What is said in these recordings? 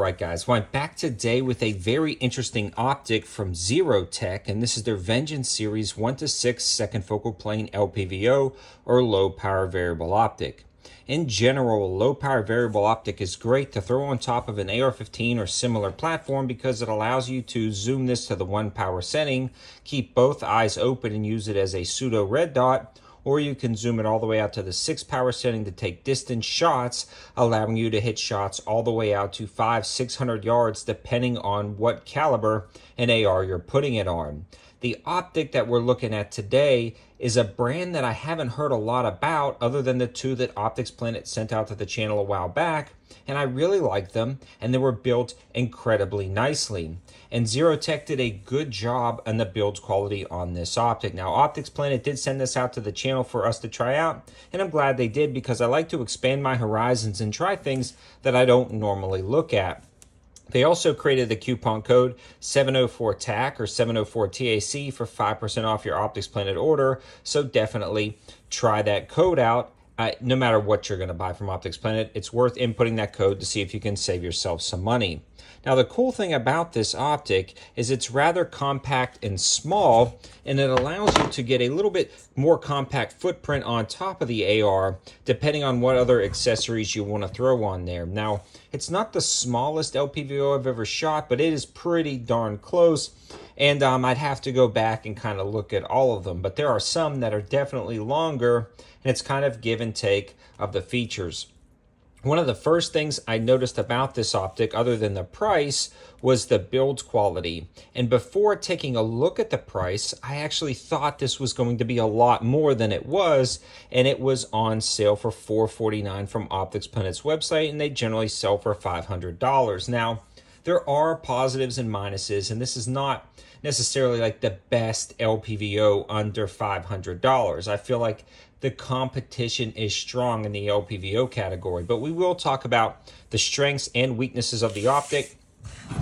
Alright guys, well, I'm back today with a very interesting optic from ZeroTech, and this is their Vengeance Series 1:6 second focal plane LPVO or low power variable optic. In general, a low power variable optic is great to throw on top of an AR-15 or similar platform because it allows you to zoom this to the 1 power setting, keep both eyes open and use it as a pseudo red dot, or you can zoom it all the way out to the 6 power setting to take distance shots, allowing you to hit shots all the way out to 500-600 yards depending on what caliber and AR you're putting it on. The optic that we're looking at today is a brand that I haven't heard a lot about other than the two that Optics Planet sent out to the channel a while back, and I really like them, and they were built incredibly nicely. And ZeroTech did a good job on the build quality on this optic. Now, Optics Planet did send this out to the channel for us to try out, and I'm glad they did because I like to expand my horizons and try things that I don't normally look at. They also created the coupon code 704TAC or 704TAC for 5% off your Optics Planet order, so definitely try that code out. No matter what you're going to buy from Optics Planet, it's worth inputting that code to see if you can save yourself some money. Now, the cool thing about this optic is it's rather compact and small, and it allows you to get a little bit more compact footprint on top of the AR, depending on what other accessories you want to throw on there. Now, it's not the smallest LPVO I've ever shot, but it is pretty darn close, and I'd have to go back and kind of look at all of them. But there are some that are definitely longer, and it's kind of give and take of the features. One of the first things I noticed about this optic, other than the price, was the build quality. And before taking a look at the price, I actually thought this was going to be a lot more than it was, and it was on sale for $449 from Optics Planet's website, and they generally sell for $500. Now, there are positives and minuses, and this is not necessarily like the best LPVO under $500. I feel like the competition is strong in the LPVO category, but we will talk about the strengths and weaknesses of the optic.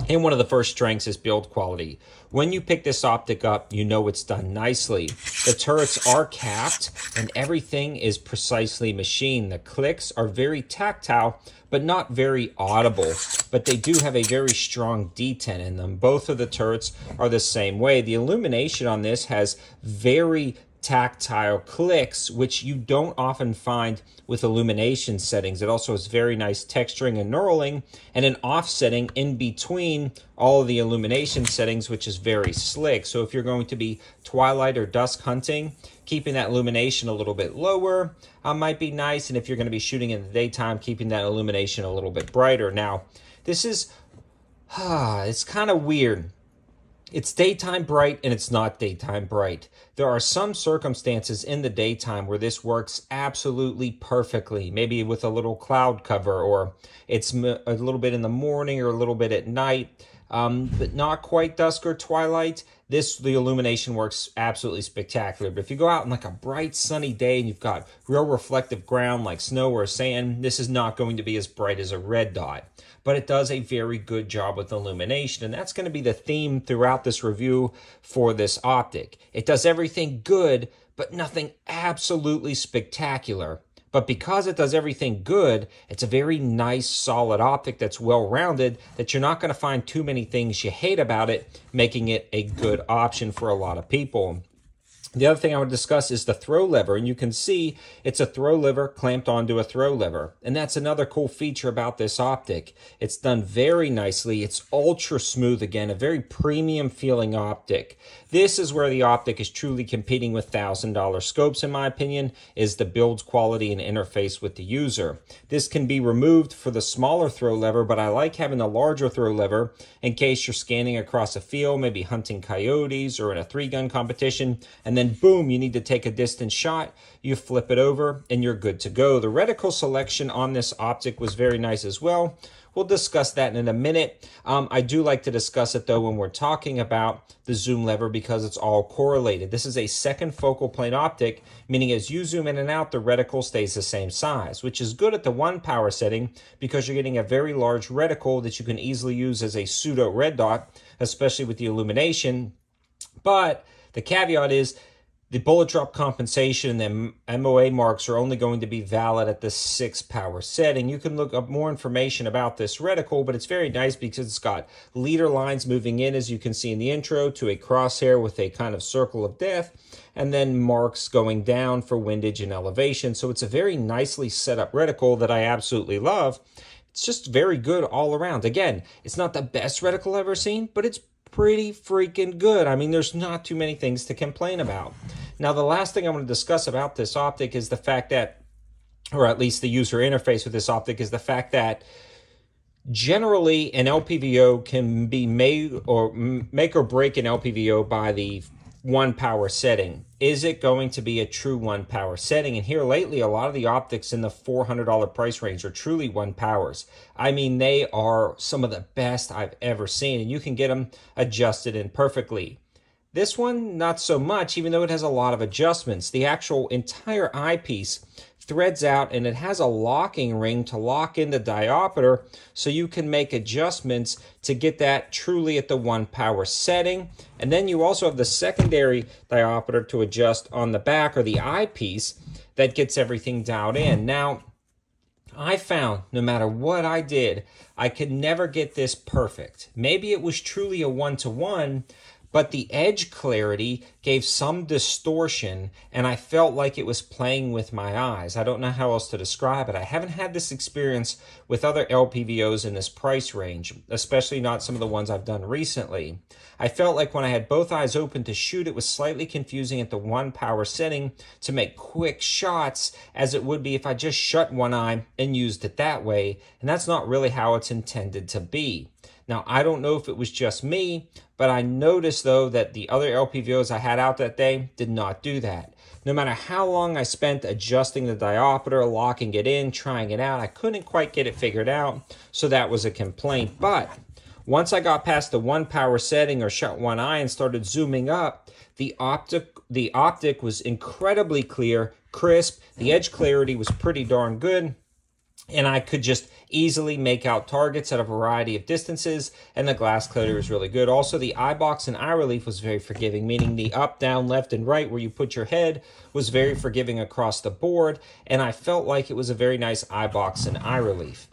And one of the first strengths is build quality. When you pick this optic up, you know it's done nicely. The turrets are capped and everything is precisely machined. The clicks are very tactile, but not very audible. But they do have a very strong detent in them. Both of the turrets are the same way. The illumination on this has very tactile clicks, which you don't often find with illumination settings. It also has very nice texturing and knurling and an offsetting in between all of the illumination settings, which is very slick. So if you're going to be twilight or dusk hunting, keeping that illumination a little bit lower might be nice. And if you're going to be shooting in the daytime, keeping that illumination a little bit brighter. Now, this is, it's kind of weird. It's daytime bright and it's not daytime bright. There are some circumstances in the daytime where this works absolutely perfectly, maybe with a little cloud cover, or it's a little bit in the morning or a little bit at night, but not quite dusk or twilight. The illumination works absolutely spectacular. But if you go out on like a bright sunny day and you've got real reflective ground like snow or sand, this is not going to be as bright as a red dot. But it does a very good job with illumination, and that's going to be the theme throughout this review for this optic. It does everything good, but nothing absolutely spectacular. But because it does everything good, it's a very nice, solid optic that's well-rounded, that you're not going to find too many things you hate about it, making it a good option for a lot of people. The other thing I would discuss is the throw lever, and you can see it's a throw lever clamped onto a throw lever. And that's another cool feature about this optic. It's done very nicely. It's ultra smooth again, a very premium feeling optic. This is where the optic is truly competing with $1,000 scopes, in my opinion, is the build quality and interface with the user. This can be removed for the smaller throw lever, but I like having the larger throw lever in case you're scanning across a field, maybe hunting coyotes or in a 3-gun competition, and then boom, you need to take a distance shot, you flip it over and you're good to go. The reticle selection on this optic was very nice as well. We'll discuss that in a minute. I do like to discuss it though when we're talking about the zoom lever because it's all correlated. This is a second focal plane optic, meaning as you zoom in and out, the reticle stays the same size, which is good at the 1 power setting because you're getting a very large reticle that you can easily use as a pseudo red dot, especially with the illumination. But the caveat is The bullet drop compensation and the MOA marks are only going to be valid at the 6 power setting. You can look up more information about this reticle, but it's very nice because it's got leader lines moving in, as you can see in the intro, to a crosshair with a kind of circle of death, and then marks going down for windage and elevation. So it's a very nicely set up reticle that I absolutely love. It's just very good all around. Again, it's not the best reticle I've ever seen, but it's pretty freaking good. I mean, there's not too many things to complain about. Now, the last thing I want to discuss about this optic is the fact that, or at least the user interface with this optic, is the fact that generally an LPVO can be make or break an LPVO by the 1 power setting. Is it going to be a true 1 power setting? And here lately, a lot of the optics in the $400 price range are truly 1 powers. I mean, they are some of the best I've ever seen, and you can get them adjusted in perfectly. This one, not so much, even though it has a lot of adjustments. The actual entire eyepiece threads out, and it has a locking ring to lock in the diopter, so you can make adjustments to get that truly at the 1 power setting. And then you also have the secondary diopter to adjust on the back, or the eyepiece, that gets everything dialed in. Now, I found no matter what I did, I could never get this perfect. Maybe it was truly a 1-to-1, but the edge clarity gave some distortion, and I felt like it was playing with my eyes. I don't know how else to describe it. I haven't had this experience with other LPVOs in this price range, especially not some of the ones I've done recently. I felt like when I had both eyes open to shoot, it was slightly confusing at the 1 power setting to make quick shots, as it would be if I just shut one eye and used it that way, and that's not really how it's intended to be. Now, I don't know if it was just me, but I noticed, though, that the other LPVOs I had out that day did not do that. No matter how long I spent adjusting the diopter, locking it in, trying it out, I couldn't quite get it figured out, so that was a complaint. But once I got past the 1 power setting or shut one eye and started zooming up, the optic was incredibly clear, crisp, the edge clarity was pretty darn good, and I could just easily make out targets at a variety of distances, and the glass clarity was really good. Also, the eye box and eye relief was very forgiving, meaning the up, down, left, and right where you put your head was very forgiving across the board, and I felt like it was a very nice eye box and eye relief.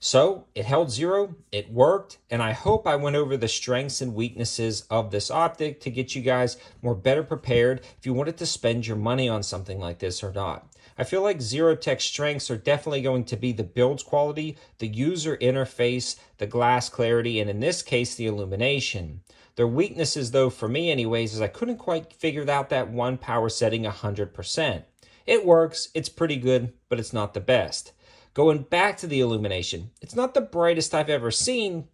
So it held 0, it worked, and I hope I went over the strengths and weaknesses of this optic to get you guys better prepared if you wanted to spend your money on something like this or not. I feel like ZeroTech strengths are definitely going to be the build quality, the user interface, the glass clarity, and in this case, the illumination. Their weaknesses, though, for me anyways, is I couldn't quite figure out that 1 power setting 100%. It works, it's pretty good, but it's not the best. Going back to the illumination, it's not the brightest I've ever seen,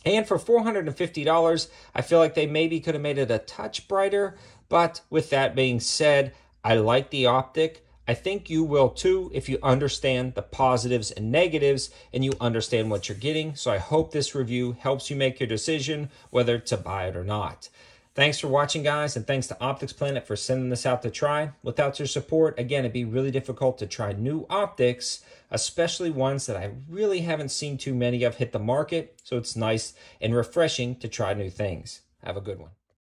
and for $450, I feel like they maybe could have made it a touch brighter, but with that being said, I like the optic. I think you will too if you understand the positives and negatives and you understand what you're getting. So I hope this review helps you make your decision whether to buy it or not. Thanks for watching, guys, and thanks to Optics Planet for sending this out to try. Without your support, again, it'd be really difficult to try new optics, especially ones that I really haven't seen too many of hit the market. So it's nice and refreshing to try new things. Have a good one.